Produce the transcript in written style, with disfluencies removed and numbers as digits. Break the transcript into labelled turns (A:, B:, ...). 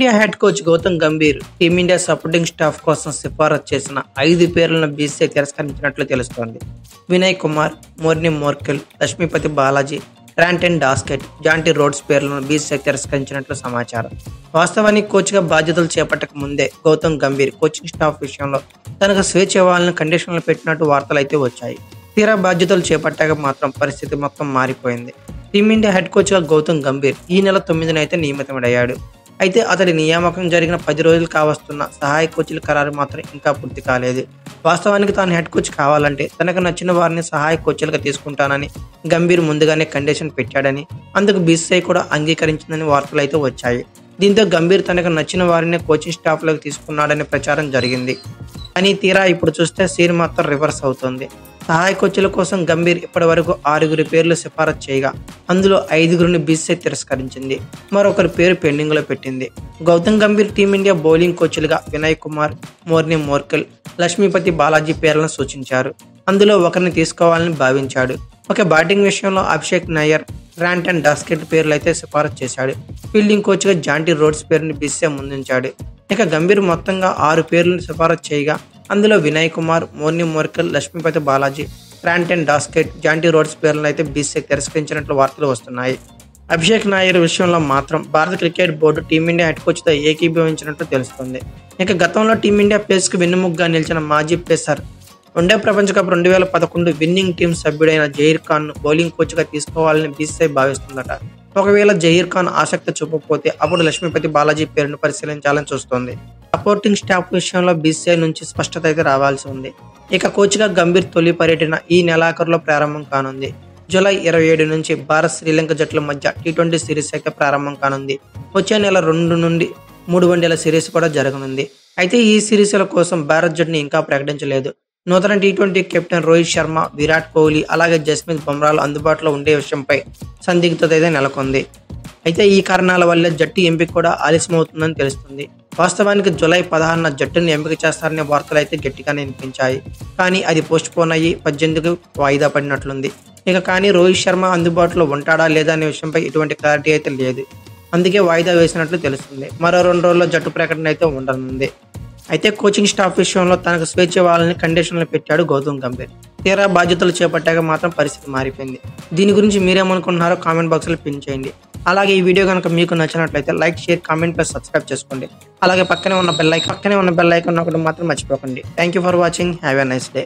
A: Team India head coach Gautam Gambhir team India supporting staff కోసం సిఫారసు చేసిన 5 పేర్లను బీసీసీఐ తిరస్కరించినట్లు తెలుస్తోంది. వినయ్ కుమార్, మోర్నీ మోర్కెల్, లక్ష్మీపతి బాలాజీ, ట్రాంటన్ డాస్కెట్, జాంటీ రోడ్స్ పేర్లను బీసీసీఐ తిరస్కరించినట్లు సమాచారం. వాస్తవానికి కోచ్గా బాధ్యతలు చేపట్టక ముందే గౌతమ్ గంభీర్ కోచింగ్ స్టాఫ్ విషయంలో తనకు స్వేచ్ఛ ఇవ్వాలని కండిషన్లు పెట్టినట్టు వార్తలైతే వచ్చాయి. తీరా బాధ్యతలు చేపట్టాక మాత్రం పరిస్థితి మొత్తం మారిపోయింది. టీమిండియా హెడ్ కోచ్గా గౌతమ్ గంభీర్ ఈ నెల 9న అయితే నియమితుడయ్యాడు. అయితే అతడి నియామకం జరిగిన 10 రోజులు కావస్తున్న సహాయ కోచ్ల ఖరారు మాత్రం ఇంకా పూర్తి కాలేదు. వాస్తవానికి తాను హెడ్ కోచ్ కావాలంటే తనకు నచ్చిన వారిని సహాయ కోచ్లుగా తీసుకుంటానని గంభీర్ ముందుగానే కండిషన్ పెట్టాడని, అందుకు బీసీసీఐ కూడా అంగీకరించిందని వార్తలు అయితే వచ్చాయి. దీంతో గంభీర్ తనకు నచ్చిన వారిని కోచింగ్ స్టాఫ్లోకి తీసుకున్నాడనే ప్రచారం జరిగింది. కానీ తీరా ఇప్పుడు చూస్తే సీన్ మాత్రం రివర్స్ అవుతుంది. సహాయ కోచ్ల కోసం గంభీర్ ఇప్పటి వరకు 6 పేర్లు సిఫారసు చేయగా అందులో 5 బీసీసీఐ తిరస్కరించింది. మరొకరి పేరు పెండింగ్ లో పెట్టింది. గౌతమ్ గంభీర్ టీమిండియా బౌలింగ్ కోచ్లుగా వినయ్ కుమార్, మోర్నీ మోర్కెల్, లక్ష్మీపతి బాలాజీ పేర్లను సూచించారు. అందులో ఒకరిని తీసుకోవాలని భావించాడు. ఒక బ్యాటింగ్ విషయంలో అభిషేక్ నాయర్, ట్రాంటన్ డాస్కెట్ పేర్లు అయితే సిఫారసు చేశాడు. ఫీల్డింగ్ కోచ్గా జాంటీ రోడ్స్ పేరుని బీసీసీఐ ముందుంచాడు. ఇక గంభీర్ మొత్తంగా 6 పేర్లను సిఫారసు చేయగా అందులో వినయ్ కుమార్, మోర్నీ మోర్కెల్, లక్ష్మీపతి బాలాజీ, ట్రాంటన్ డాస్కెట్, జాంటీ రోడ్స్ పేర్లను అయితే బీసీసీఐ తిరస్కరించినట్లు వార్తలు వస్తున్నాయి. అభిషేక్ నాయర్ విషయంలో మాత్రం భారత క్రికెట్ బోర్డు టీమిండియా హెడ్ కోచ్తో ఏకీభవించినట్లు తెలుస్తుంది. ఇక గతంలో టీమిండియా పేస్కు వెన్నెముగ్గా నిలిచిన మాజీ పేసర్, వన్డే ప్రపంచ కప్ 2011 విన్నింగ్ టీం సభ్యుడైన జహీర్ ఖాన్ను బౌలింగ్ కోచ్గా తీసుకోవాలని బీసీసీఐ భావిస్తుందట. ఒకవేళ జహీర్ ఖాన్ ఆసక్తి చూపకపోతే అప్పుడు లక్ష్మీపతి బాలాజీ పేరును పరిశీలించాలని చూస్తోంది. సపోర్టింగ్ స్టాఫ్ విషయంలో బీసీసీఐ నుంచి స్పష్టత అయితే రావాల్సి ఉంది. ఇక కోచ్గా గంభీర్ తొలి పర్యటన ఈ నెలాఖరులో ప్రారంభం కానుంది. జూలై 27 నుంచి భారత్ శ్రీలంక జట్ల మధ్య టీ20 సిరీస్ అయితే ప్రారంభం కానుంది. వచ్చే నెల 2 నుండి 3 వన్డేల సిరీస్ కూడా జరగనుంది. అయితే ఈ సిరీస్ల కోసం భారత్ జట్టుని ఇంకా ప్రకటించలేదు. నూతన టీ20 కెప్టెన్ రోహిత్ శర్మ, విరాట్ కోహ్లీ అలాగే జస్ప్రీత్ బుమ్రాలు అందుబాటులో ఉండే విషయంపై సందిగ్ధత అయితే నెలకొంది. అయితే ఈ కారణాల వల్ల జట్టు ఎంపిక కూడా ఆలస్యమవుతుందని తెలుస్తుంది. వాస్తవానికి జూలై 16న జట్టును ఎంపిక చేస్తారనే వార్తలు అయితే గట్టిగానే వినిపించాయి. కానీ అది పోస్ట్ పోన్ అయ్యి 18కు వాయిదా పడినట్లుంది. కానీ రోహిత్ శర్మ అందుబాటులో ఉంటాడా లేదా అనే విషయంపై ఎటువంటి క్లారిటీ అయితే లేదు. అందుకే వాయిదా వేసినట్లు తెలుస్తుంది. మరో 2 రోజుల్లో జట్టు ప్రకటన అయితే ఉండనుంది. అయితే కోచింగ్ స్టాఫ్ విషయంలో తనకు స్వేచ్ఛ ఇవ్వాలని కండిషన్లు పెట్టాడు గౌతమ్ గంభీర్. తీరా బాధ్యతలు చేపట్టాక మాత్రం పరిస్థితి మారిపోయింది. దీని గురించి మీరేమనుకుంటున్నారో కామెంట్ బాక్స్లో పిన్ చేయండి. అలాగే ఈ వీడియో కనుక మీకు నచ్చినట్లయితే like, share, comment plus subscribe చేసుకోండి. అలాగే పక్కనే ఉన్న బెల్ ఐకాన్ ఒకటి మాత్రం మర్చిపోకండి. Thank you for watching. Have a nice day.